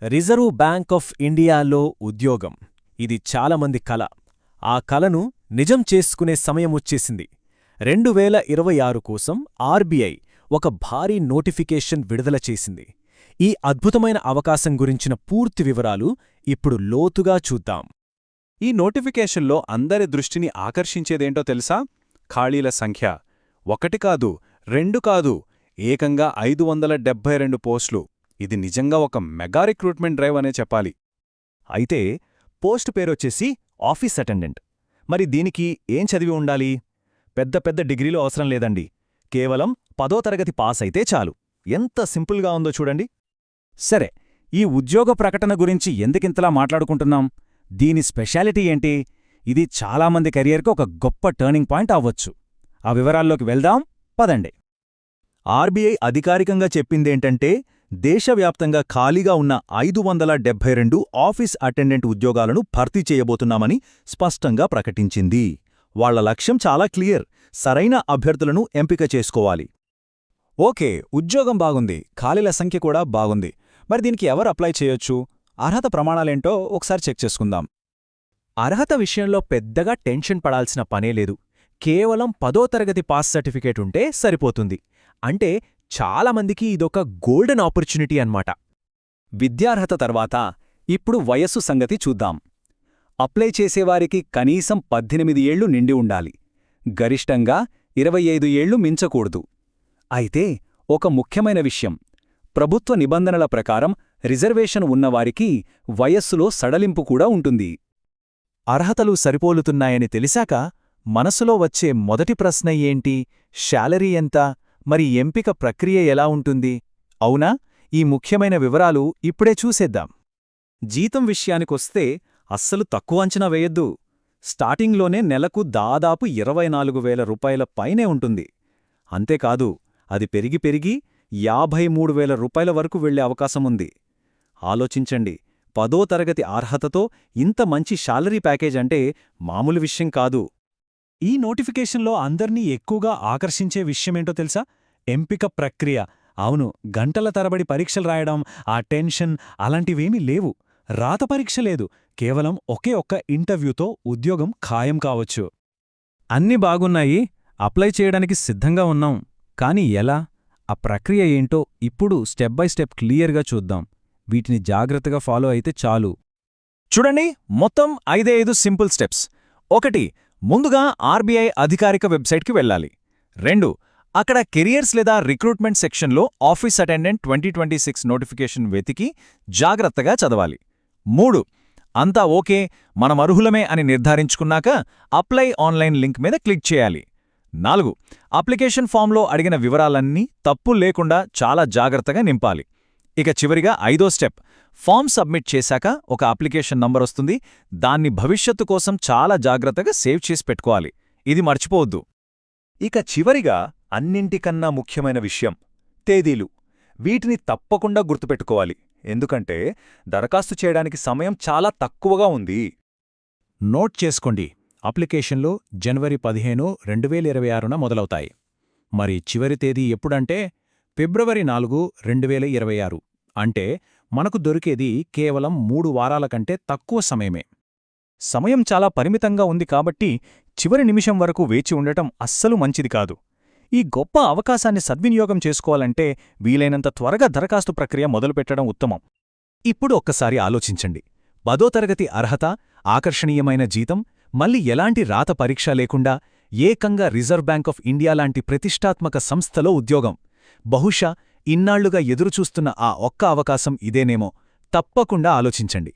Reserve bank of ఇండియాలో ఉద్యోగం. ఇది చాలామంది కల. ఆ కలను నిజం చేసుకునే సమయమొచ్చేసింది. 2026 కోసం ఆర్బీఐ ఒక భారీ నోటిఫికేషన్ విడుదల చేసింది. ఈ అద్భుతమైన అవకాశం గురించిన పూర్తి వివరాలు ఇప్పుడు లోతుగా చూద్దాం. ఈ నోటిఫికేషన్లో అందరి దృష్టిని ఆకర్షించేదేంటో తెలుసా? ఖాళీల సంఖ్య 1 కాదు, 2 కాదు, ఏకంగా 572 పోస్టులు. ఇది నిజంగా ఒక మెగా రిక్రూట్మెంట్ డ్రైవ్ అనే చెప్పాలి. అయితే పోస్ట్ పేరొచ్చేసి ఆఫీస్ అటెండెంట్. మరి దీనికి ఏం చదివి ఉండాలి? పెద్ద పెద్ద డిగ్రీలు అవసరం లేదండి. కేవలం 10వ తరగతి పాస్ అయితే చాలు. ఎంత సింపుల్గా ఉందో చూడండి. సరే, ఈ ఉద్యోగ ప్రకటన గురించి ఎందుకింతలా మాట్లాడుకుంటున్నాం? దీని స్పెషాలిటీ ఏంటి? ఇది చాలామంది కెరియర్కి ఒక గొప్ప టర్నింగ్ పాయింట్ అవ్వచ్చు. ఆ వివరాల్లోకి వెళ్దాం, పదండి. ఆర్బీఐ అధికారికంగా చెప్పిందేంటంటే, దేశవ్యాప్తంగా ఖాళీగా ఉన్న 572 ఆఫీస్ అటెండెంట్ ఉద్యోగాలను భర్తీ చేయబోతున్నామని స్పష్టంగా ప్రకటించింది. వాళ్ల లక్ష్యం చాలా క్లియర్: సరైన అభ్యర్థులను ఎంపిక చేసుకోవాలి. ఓకే, ఉద్యోగం బాగుంది, ఖాళీల సంఖ్య కూడా బాగుంది. మరి దీనికి ఎవరు అప్లై చేయొచ్చు? అర్హత ప్రమాణాలేంటో ఒకసారి చెక్ చేసుకుందాం. అర్హత విషయంలో పెద్దగా టెన్షన్ పడాల్సిన పనేలేదు. కేవలం 10వ తరగతి పాస్ సర్టిఫికేట్ ఉంటే సరిపోతుంది. అంటే చాలామందికి ఇదొక గోల్డెన్ ఆపర్చునిటీ అన్నమాట. విద్యార్హత తర్వాత ఇప్పుడు వయస్సు సంగతి చూద్దాం. అప్లై చేసేవారికి కనీసం 18 ఏళ్లు నిండి ఉండాలి. గరిష్టంగా 25 ఏళ్లు మించకూడదు. అయితే ఒక ముఖ్యమైన విషయం: ప్రభుత్వ నిబంధనల ప్రకారం రిజర్వేషన్ ఉన్నవారికి వయస్సులో సడలింపు కూడా ఉంటుంది. అర్హతలు సరిపోలుతున్నాయని తెలిసాక మనసులో వచ్చే మొదటి ప్రశ్న ఏంటి? శాలరీ ఎంత? మరి ఎంపిక ప్రక్రియ ఎలా ఉంటుంది? అవునా? ఈ ముఖ్యమైన వివరాలు ఇప్పుడే చూసేద్దాం. జీతం విషయానికొస్తే అస్సలు తక్కువ అంచనా వేయొద్దు. స్టార్టింగ్లోనే నెలకు దాదాపు 24,000 రూపాయల పైనే ఉంటుంది. అంతేకాదు, అది పెరిగి 53,000 రూపాయల వరకు వెళ్లే అవకాశముంది. ఆలోచించండి, 10వ తరగతి అర్హతతో ఇంత మంచి శాలరీ ప్యాకేజ్ అంటే మామూలు విషయం కాదు. ఈ నోటిఫికేషన్లో అందర్నీ ఎక్కువగా ఆకర్షించే విషయమేంటో తెలుసా? ఎంపిక ప్రక్రియ. అవును, గంటల తరబడి పరీక్షలు రాయడం, ఆ టెన్షన్ అలాంటివేమీ లేవు. రాత పరీక్ష లేదు. కేవలం ఒకే ఒక్క ఇంటర్వ్యూతో ఉద్యోగం ఖాయం కావచ్చు. అన్నీ బాగున్నాయి, అప్లై చేయడానికి సిద్ధంగా ఉన్నాం. కానీ ఎలా? ఆ ప్రక్రియ ఏంటో ఇప్పుడు స్టెప్ బై స్టెప్ క్లియర్గా చూద్దాం. వీటిని జాగ్రత్తగా ఫాలో అయితే చాలు. చూడండి, మొత్తం 5 సింపుల్ స్టెప్స్. 1. ముందుగా ఆర్బీఐ అధికారిక వెబ్సైట్కి వెళ్ళాలి. 2. అక్కడ కెరియర్స్ లేదా రిక్రూట్మెంట్ సెక్షన్లో ఆఫీస్ అటెండెంట్ 2026 నోటిఫికేషన్ వెతికి జాగ్రత్తగా చదవాలి. 3. అంతా ఓకే, మనం అర్హులమే అని నిర్ధారించుకున్నాక అప్లై ఆన్లైన్ లింక్ మీద క్లిక్ చేయాలి. 4. అప్లికేషన్ ఫామ్లో అడిగిన వివరాలన్నీ తప్పు లేకుండా చాలా జాగ్రత్తగా నింపాలి. ఇక చివరిగా 5వ స్టెప్: ఫామ్ సబ్మిట్ చేశాక ఒక అప్లికేషన్ నంబర్ వస్తుంది. దాన్ని భవిష్యత్తు కోసం చాలా జాగ్రత్తగా సేవ్ చేసి పెట్టుకోవాలి. ఇది మర్చిపోవద్దు. ఇక చివరిగా అన్నింటికన్నా ముఖ్యమైన విషయం: తేదీలు. వీటిని తప్పకుండా గుర్తుపెట్టుకోవాలి, ఎందుకంటే దరఖాస్తు చేయడానికి సమయం చాలా తక్కువగా ఉంది. నోట్ చేసుకోండి, అప్లికేషన్లు జనవరి 15, 2026న మొదలవుతాయి. మరి చివరి తేదీ ఎప్పుడంటే ఫిబ్రవరి 4, 2026. అంటే మనకు దొరికేది కేవలం 3 వారాల కంటే తక్కువ సమయమే. సమయం చాలా పరిమితంగా ఉంది కాబట్టి చివరి నిమిషం వరకు వేచి ఉండటం అస్సలు మంచిది కాదు. ఈ గొప్ప అవకాశాన్ని సద్వినియోగం చేసుకోవాలంటే వీలైనంత త్వరగా దరఖాస్తు ప్రక్రియ మొదలుపెట్టడం ఉత్తమం. ఇప్పుడు ఒక్కసారి ఆలోచించండి. 10వ తరగతి అర్హత, ఆకర్షణీయమైన జీతం, మళ్ళీ ఎలాంటి రాత పరీక్ష లేకుండా ఏకంగా రిజర్వ్ బ్యాంక్ ఆఫ్ ఇండియా లాంటి ప్రతిష్టాత్మక సంస్థలో ఉద్యోగం. బహుశా ఇన్నాళ్లుగా ఎదురుచూస్తున్న ఆ ఒక్క అవకాశం ఇదేనేమో. తప్పకుండా ఆలోచించండి.